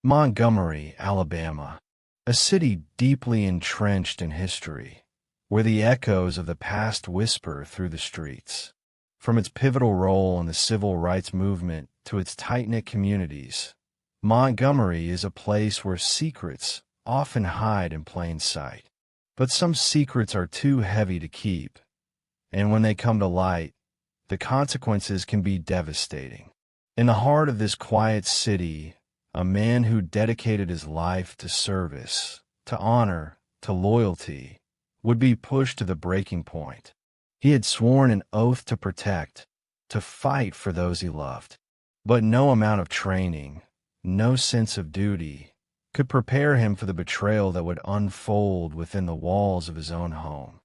Montgomery, Alabama, a city deeply entrenched in history, where the echoes of the past whisper through the streets. From its pivotal role in the civil rights movement to its tight-knit communities, Montgomery is a place where secrets often hide in plain sight. But some secrets are too heavy to keep, and when they come to light, the consequences can be devastating. In the heart of this quiet city, a man who dedicated his life to service, to honor, to loyalty, would be pushed to the breaking point. He had sworn an oath to protect, to fight for those he loved. But no amount of training, no sense of duty, could prepare him for the betrayal that would unfold within the walls of his own home.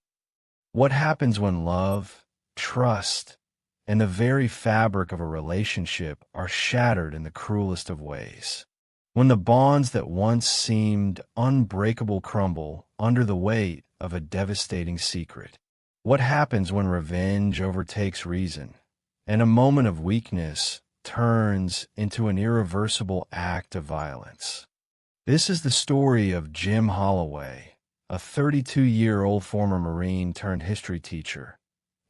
What happens when love, trust, and the very fabric of a relationship are shattered in the cruelest of ways? When the bonds that once seemed unbreakable crumble under the weight of a devastating secret? What happens when revenge overtakes reason, and a moment of weakness turns into an irreversible act of violence? This is the story of Jim Holloway, a 32-year-old former Marine turned history teacher,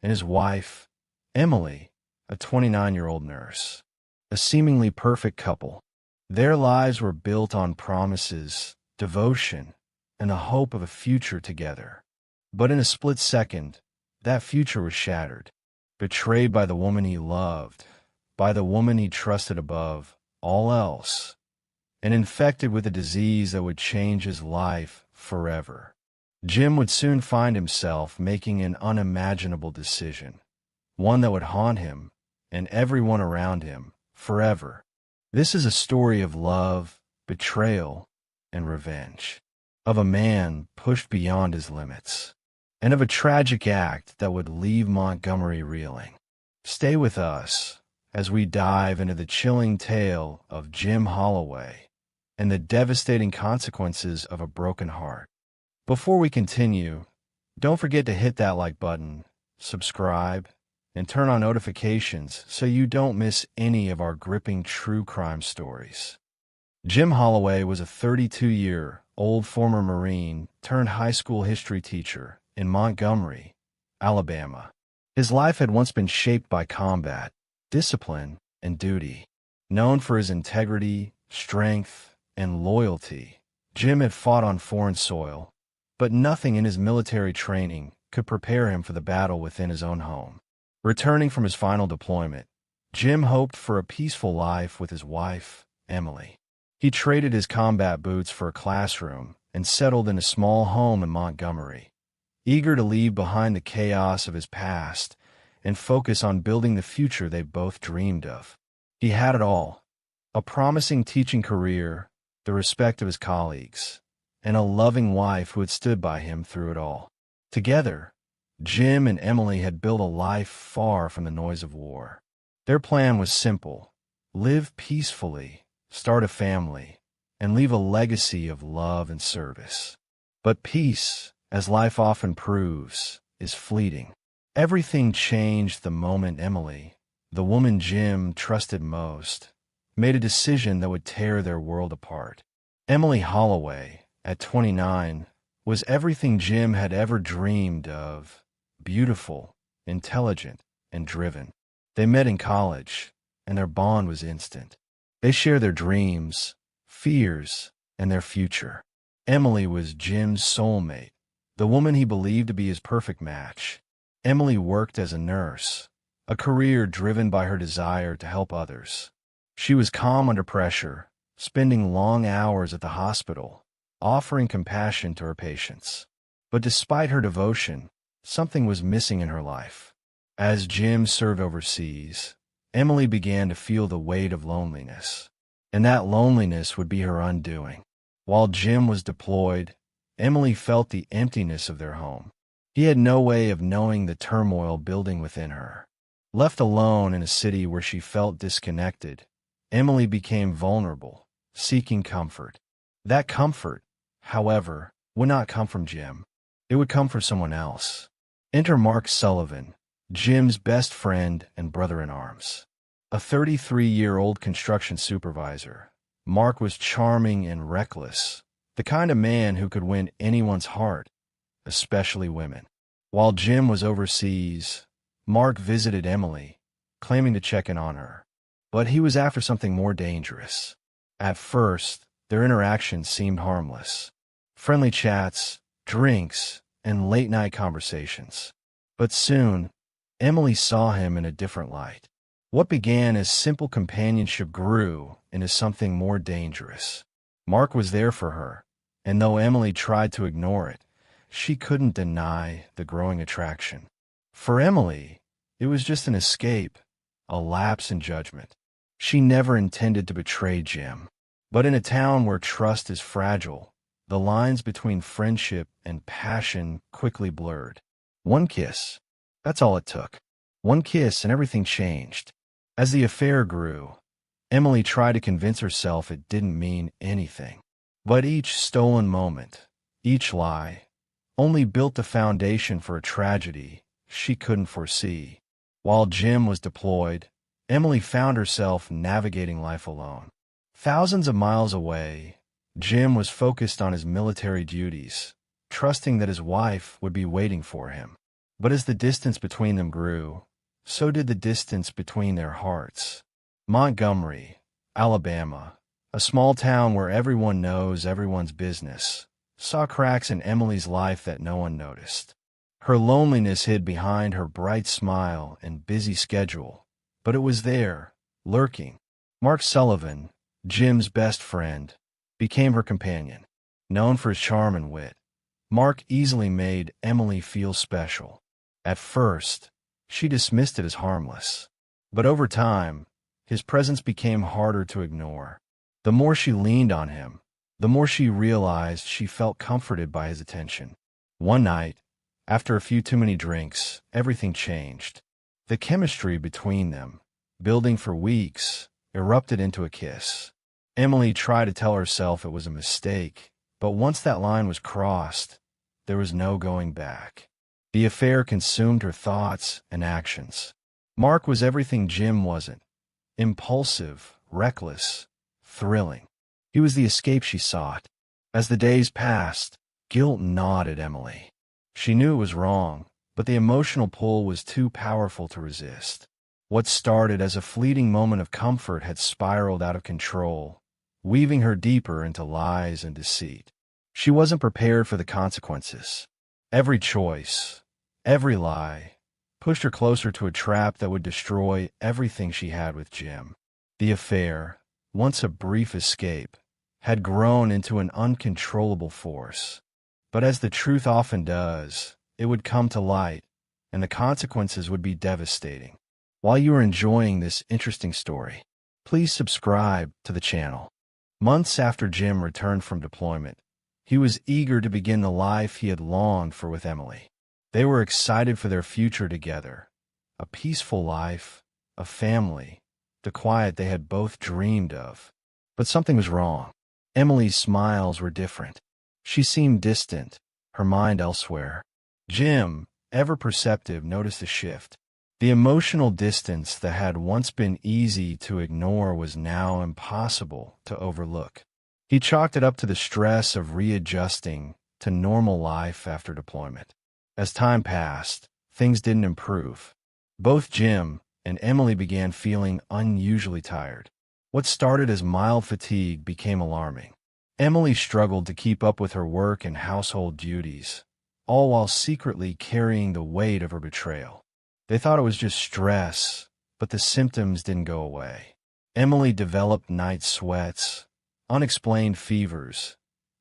and his wife, Emily, a 29-year-old nurse. A seemingly perfect couple. Their lives were built on promises, devotion, and the hope of a future together. But in a split second, that future was shattered. Betrayed by the woman he loved, by the woman he trusted above all else, and infected with a disease that would change his life forever. Jim would soon find himself making an unimaginable decision, one that would haunt him and everyone around him forever. This is a story of love, betrayal, and revenge, of a man pushed beyond his limits, and of a tragic act that would leave Montgomery reeling. Stay with us as we dive into the chilling tale of Jim Holloway and the devastating consequences of a broken heart. Before we continue, don't forget to hit that like button, subscribe, and turn on notifications so you don't miss any of our gripping true crime stories. Jim Holloway was a 32-year-old former Marine turned high school history teacher in Montgomery, Alabama. His life had once been shaped by combat, discipline, and duty. Known for his integrity, strength, and loyalty, Jim had fought on foreign soil, but nothing in his military training could prepare him for the battle within his own home. Returning from his final deployment, Jim hoped for a peaceful life with his wife, Emily. He traded his combat boots for a classroom and settled in a small home in Montgomery, eager to leave behind the chaos of his past and focus on building the future they both dreamed of. He had it all: a promising teaching career, the respect of his colleagues, and a loving wife who had stood by him through it all. Together, Jim and Emily had built a life far from the noise of war. Their plan was simple: live peacefully, start a family, and leave a legacy of love and service. But peace, as life often proves, is fleeting. Everything changed the moment Emily, the woman Jim trusted most, made a decision that would tear their world apart. Emily Holloway, at 29, was everything Jim had ever dreamed of: beautiful, intelligent, and driven. They met in college, and their bond was instant. They shared their dreams, fears, and their future. Emily was Jim's soulmate, the woman he believed to be his perfect match. Emily worked as a nurse, a career driven by her desire to help others. She was calm under pressure, spending long hours at the hospital, offering compassion to her patients. But despite her devotion, something was missing in her life. As Jim served overseas, Emily began to feel the weight of loneliness, and that loneliness would be her undoing. While Jim was deployed, Emily felt the emptiness of their home. He had no way of knowing the turmoil building within her. Left alone in a city where she felt disconnected, Emily became vulnerable, seeking comfort. That comfort, however, would not come from Jim. It would come from someone else. Enter Mark Sullivan, Jim's best friend and brother-in-arms. A 33-year-old construction supervisor, Mark was charming and reckless, the kind of man who could win anyone's heart, especially women. While Jim was overseas, Mark visited Emily, claiming to check in on her. But he was after something more dangerous. At first, their interactions seemed harmless. Friendly chats, drinks, and late-night conversations. But soon, Emily saw him in a different light. What began as simple companionship grew into something more dangerous. Mark was there for her, and though Emily tried to ignore it, she couldn't deny the growing attraction. For Emily, it was just an escape, a lapse in judgment. She never intended to betray Jim. But in a town where trust is fragile, the lines between friendship and passion quickly blurred. One kiss. That's all it took. One kiss and everything changed. As the affair grew, Emily tried to convince herself it didn't mean anything. But each stolen moment, each lie, only built the foundation for a tragedy she couldn't foresee. While Jim was deployed, Emily found herself navigating life alone. Thousands of miles away, Jim was focused on his military duties, trusting that his wife would be waiting for him. But as the distance between them grew, so did the distance between their hearts. Montgomery, Alabama, a small town where everyone knows everyone's business, saw cracks in Emily's life that no one noticed. Her loneliness hid behind her bright smile and busy schedule, but it was there, lurking. Mark Sullivan, Jim's best friend, became her companion. Known for his charm and wit, Mark easily made Emily feel special. At first, she dismissed it as harmless. But over time, his presence became harder to ignore. The more she leaned on him, the more she realized she felt comforted by his attention. One night, after a few too many drinks, everything changed. The chemistry between them, building for weeks, erupted into a kiss. Emily tried to tell herself it was a mistake, but once that line was crossed, there was no going back. The affair consumed her thoughts and actions. Mark was everything Jim wasn't. Impulsive, reckless, thrilling. He was the escape she sought. As the days passed, guilt gnawed at Emily. She knew it was wrong, but the emotional pull was too powerful to resist. What started as a fleeting moment of comfort had spiraled out of control, weaving her deeper into lies and deceit. She wasn't prepared for the consequences. Every choice, every lie, pushed her closer to a trap that would destroy everything she had with Jim. The affair, once a brief escape, had grown into an uncontrollable force. But as the truth often does, it would come to light, and the consequences would be devastating. While you are enjoying this interesting story, please subscribe to the channel. Months after Jim returned from deployment, he was eager to begin the life he had longed for with Emily. They were excited for their future together, a peaceful life, a family, the quiet they had both dreamed of. But something was wrong. Emily's smiles were different. She seemed distant, her mind elsewhere. Jim, ever perceptive, noticed a shift. The emotional distance that had once been easy to ignore was now impossible to overlook. He chalked it up to the stress of readjusting to normal life after deployment. As time passed, things didn't improve. Both Jim and Emily began feeling unusually tired. What started as mild fatigue became alarming. Emily struggled to keep up with her work and household duties, all while secretly carrying the weight of her betrayal. They thought it was just stress, but the symptoms didn't go away. Emily developed night sweats, unexplained fevers,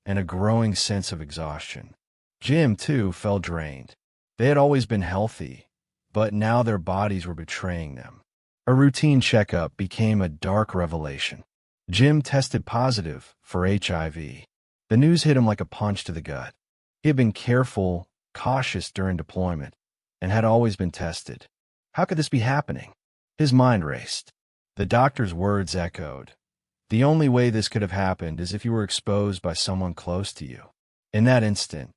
and a growing sense of exhaustion. Jim, too, felt drained. They had always been healthy, but now their bodies were betraying them. A routine checkup became a dark revelation. Jim tested positive for HIV. The news hit him like a punch to the gut. He had been careful, cautious during deployment, and had always been tested. How could this be happening? His mind raced. The doctor's words echoed. The only way this could have happened is if you were exposed by someone close to you. In that instant,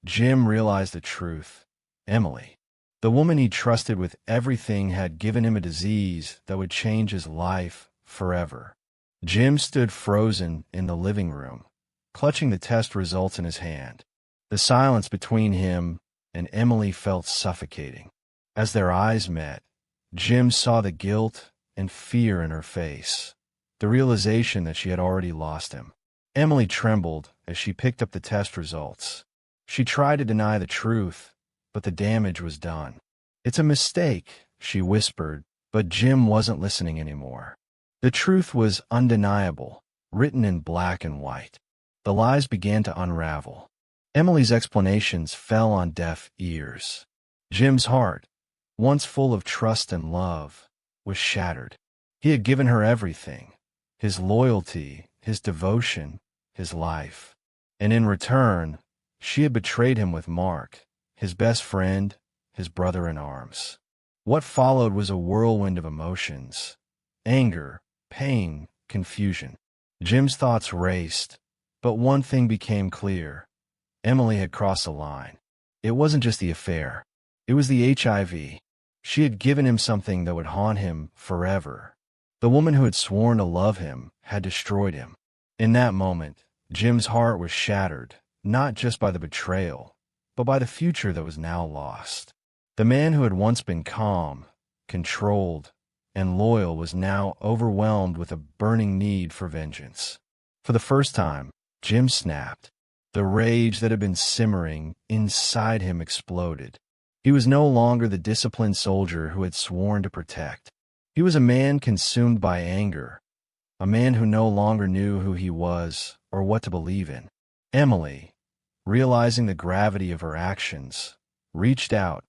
Jim realized the truth. Emily, the woman he trusted with everything, had given him a disease that would change his life forever. Jim stood frozen in the living room, clutching the test results in his hand. The silence between him and Emily felt suffocating. As their eyes met, Jim saw the guilt and fear in her face, the realization that she had already lost him. Emily trembled as she picked up the test results. She tried to deny the truth, but the damage was done. "It's a mistake," she whispered, but Jim wasn't listening anymore. The truth was undeniable, written in black and white. The lies began to unravel. Emily's explanations fell on deaf ears. Jim's heart, once full of trust and love, was shattered. He had given her everything, his loyalty, his devotion, his life. And in return, she had betrayed him with Mark, his best friend, his brother in arms. What followed was a whirlwind of emotions: anger, pain, confusion. Jim's thoughts raced, but one thing became clear. Emily had crossed a line. It wasn't just the affair. It was the HIV. She had given him something that would haunt him forever. The woman who had sworn to love him had destroyed him. In that moment, Jim's heart was shattered, not just by the betrayal, but by the future that was now lost. The man who had once been calm, controlled, and loyal was now overwhelmed with a burning need for vengeance. For the first time, Jim snapped. The rage that had been simmering inside him exploded. He was no longer the disciplined soldier who had sworn to protect. He was a man consumed by anger, a man who no longer knew who he was or what to believe in. Emily, realizing the gravity of her actions, reached out,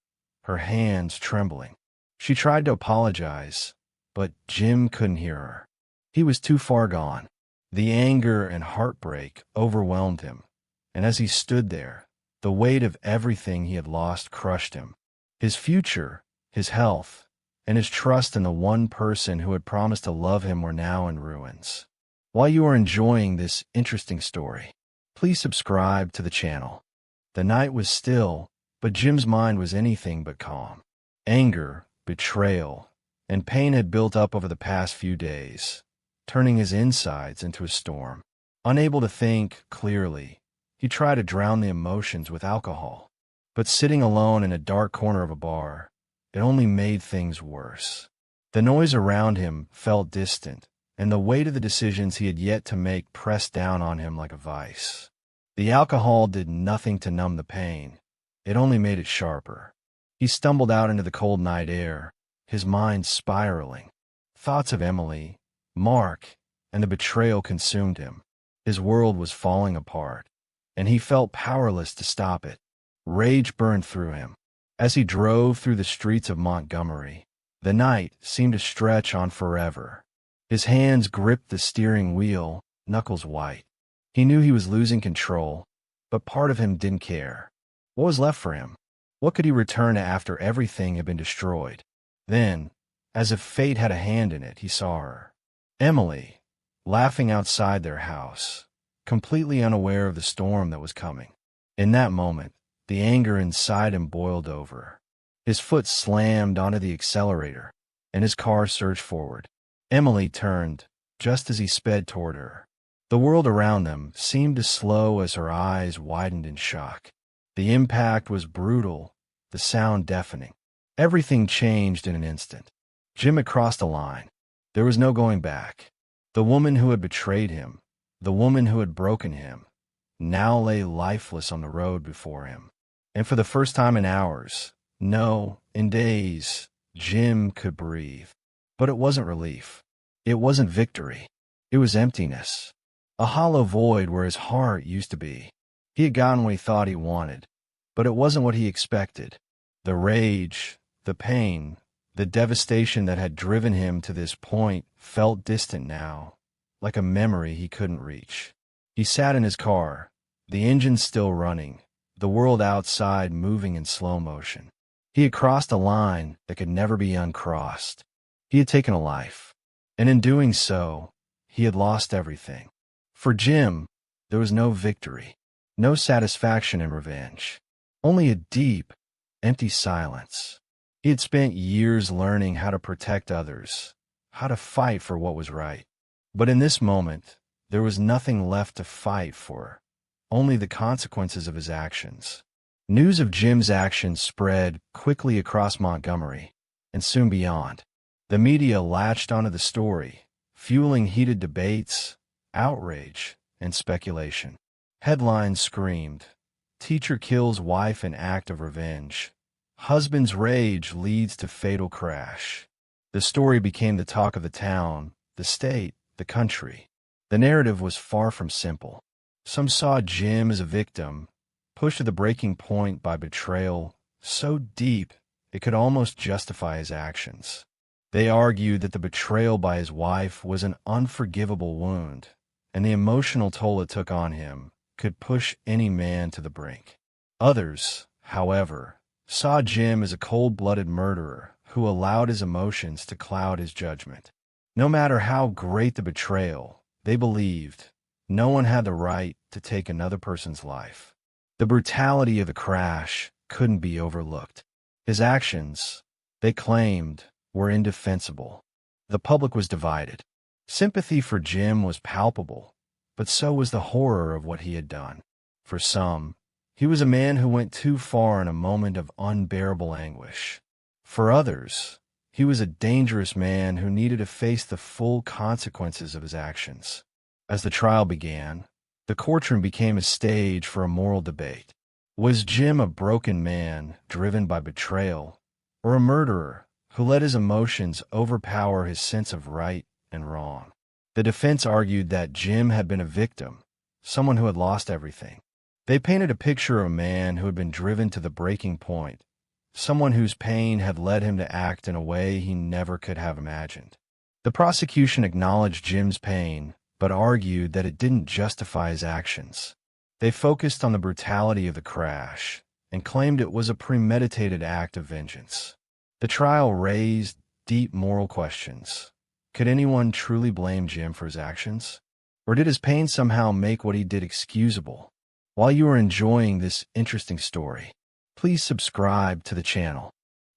her hands trembling. She tried to apologize, but Jim couldn't hear her. He was too far gone. The anger and heartbreak overwhelmed him, and as he stood there, the weight of everything he had lost crushed him. His future, his health, and his trust in the one person who had promised to love him were now in ruins. While you are enjoying this interesting story, please subscribe to the channel. The night was still, but Jim's mind was anything but calm. Anger, betrayal, and pain had built up over the past few days, turning his insides into a storm. Unable to think clearly, he tried to drown the emotions with alcohol. But sitting alone in a dark corner of a bar, it only made things worse. The noise around him felt distant, and the weight of the decisions he had yet to make pressed down on him like a vice. The alcohol did nothing to numb the pain. It only made it sharper. He stumbled out into the cold night air, his mind spiraling. Thoughts of Emily, Mark, and the betrayal consumed him. His world was falling apart, and he felt powerless to stop it. Rage burned through him. As he drove through the streets of Montgomery, the night seemed to stretch on forever. His hands gripped the steering wheel, knuckles white. He knew he was losing control, but part of him didn't care. What was left for him? What could he return to after everything had been destroyed? Then, as if fate had a hand in it, he saw her. Emily, laughing outside their house, completely unaware of the storm that was coming. In that moment, the anger inside him boiled over. His foot slammed onto the accelerator, and his car surged forward. Emily turned, just as he sped toward her. The world around them seemed to slow as her eyes widened in shock. The impact was brutal, the sound deafening. Everything changed in an instant. Jim had crossed a line. There was no going back. The woman who had betrayed him, the woman who had broken him, now lay lifeless on the road before him. And for the first time in hours, no, in days, Jim could breathe. But it wasn't relief. It wasn't victory. It was emptiness. A hollow void where his heart used to be. He had gotten what he thought he wanted, but it wasn't what he expected. The rage, the pain, the devastation that had driven him to this point felt distant now, like a memory he couldn't reach. He sat in his car, the engine still running, the world outside moving in slow motion. He had crossed a line that could never be uncrossed. He had taken a life, and in doing so, he had lost everything. For Jim, there was no victory, no satisfaction in revenge, only a deep, empty silence. He had spent years learning how to protect others, how to fight for what was right. But in this moment, there was nothing left to fight for, only the consequences of his actions. News of Jim's actions spread quickly across Montgomery, and soon beyond. The media latched onto the story, fueling heated debates, outrage, and speculation. Headlines screamed, "Teacher kills wife in act of revenge. Husband's rage leads to fatal crash." The story became the talk of the town, the state, the country. The narrative was far from simple. Some saw Jim as a victim, pushed to the breaking point by betrayal so deep it could almost justify his actions. They argued that the betrayal by his wife was an unforgivable wound, and the emotional toll it took on him could push any man to the brink. Others, however, saw Jim as a cold-blooded murderer who allowed his emotions to cloud his judgment. No matter how great the betrayal, they believed no one had the right to take another person's life. The brutality of the crash couldn't be overlooked. His actions, they claimed, were indefensible. The public was divided. Sympathy for Jim was palpable, but so was the horror of what he had done. For some, he was a man who went too far in a moment of unbearable anguish. For others, he was a dangerous man who needed to face the full consequences of his actions. As the trial began, the courtroom became a stage for a moral debate. Was Jim a broken man driven by betrayal, or a murderer who let his emotions overpower his sense of right and wrong? The defense argued that Jim had been a victim, someone who had lost everything. They painted a picture of a man who had been driven to the breaking point, someone whose pain had led him to act in a way he never could have imagined. The prosecution acknowledged Jim's pain, but argued that it didn't justify his actions. They focused on the brutality of the crash and claimed it was a premeditated act of vengeance. The trial raised deep moral questions. Could anyone truly blame Jim for his actions? Or did his pain somehow make what he did excusable? While you are enjoying this interesting story, please subscribe to the channel.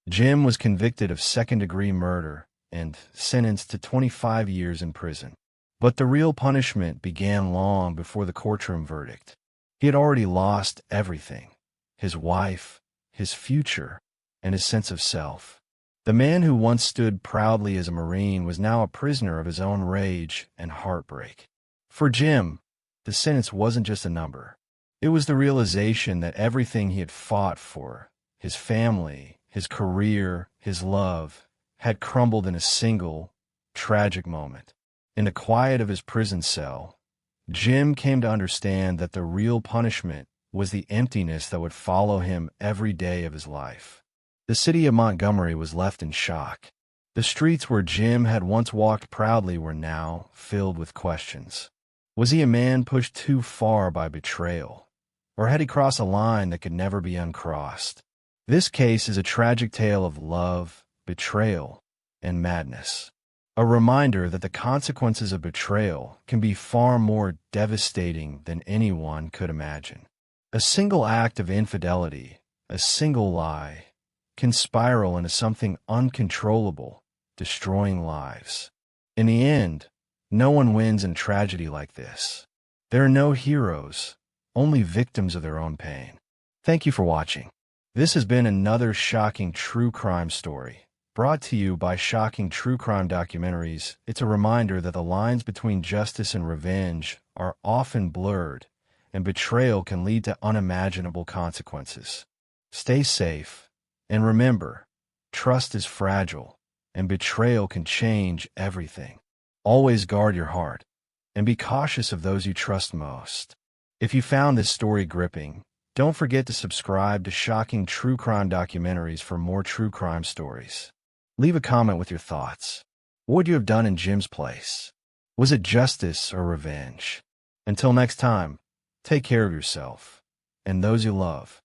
Jim was convicted of second-degree murder and sentenced to 25 years in prison. But the real punishment began long before the courtroom verdict. He had already lost everything: his wife, his future, and his sense of self. The man who once stood proudly as a Marine was now a prisoner of his own rage and heartbreak. For Jim, the sentence wasn't just a number. It was the realization that everything he had fought for, his family, his career, his love, had crumbled in a single, tragic moment. In the quiet of his prison cell, Jim came to understand that the real punishment was the emptiness that would follow him every day of his life. The city of Montgomery was left in shock. The streets where Jim had once walked proudly were now filled with questions. Was he a man pushed too far by betrayal? Or had he crossed a line that could never be uncrossed? This case is a tragic tale of love, betrayal, and madness. A reminder that the consequences of betrayal can be far more devastating than anyone could imagine. A single act of infidelity, a single lie, can spiral into something uncontrollable, destroying lives. In the end, no one wins in tragedy like this. There are no heroes, only victims of their own pain. Thank you for watching. This has been another shocking true crime story, brought to you by Shocking True Crime Documentaries. It's a reminder that the lines between justice and revenge are often blurred, and betrayal can lead to unimaginable consequences. Stay safe, and remember, trust is fragile, and betrayal can change everything. Always guard your heart, and be cautious of those you trust most. If you found this story gripping, don't forget to subscribe to Shocking True Crime Documentaries for more true crime stories. Leave a comment with your thoughts. What would you have done in Jim's place? Was it justice or revenge? Until next time, take care of yourself and those you love.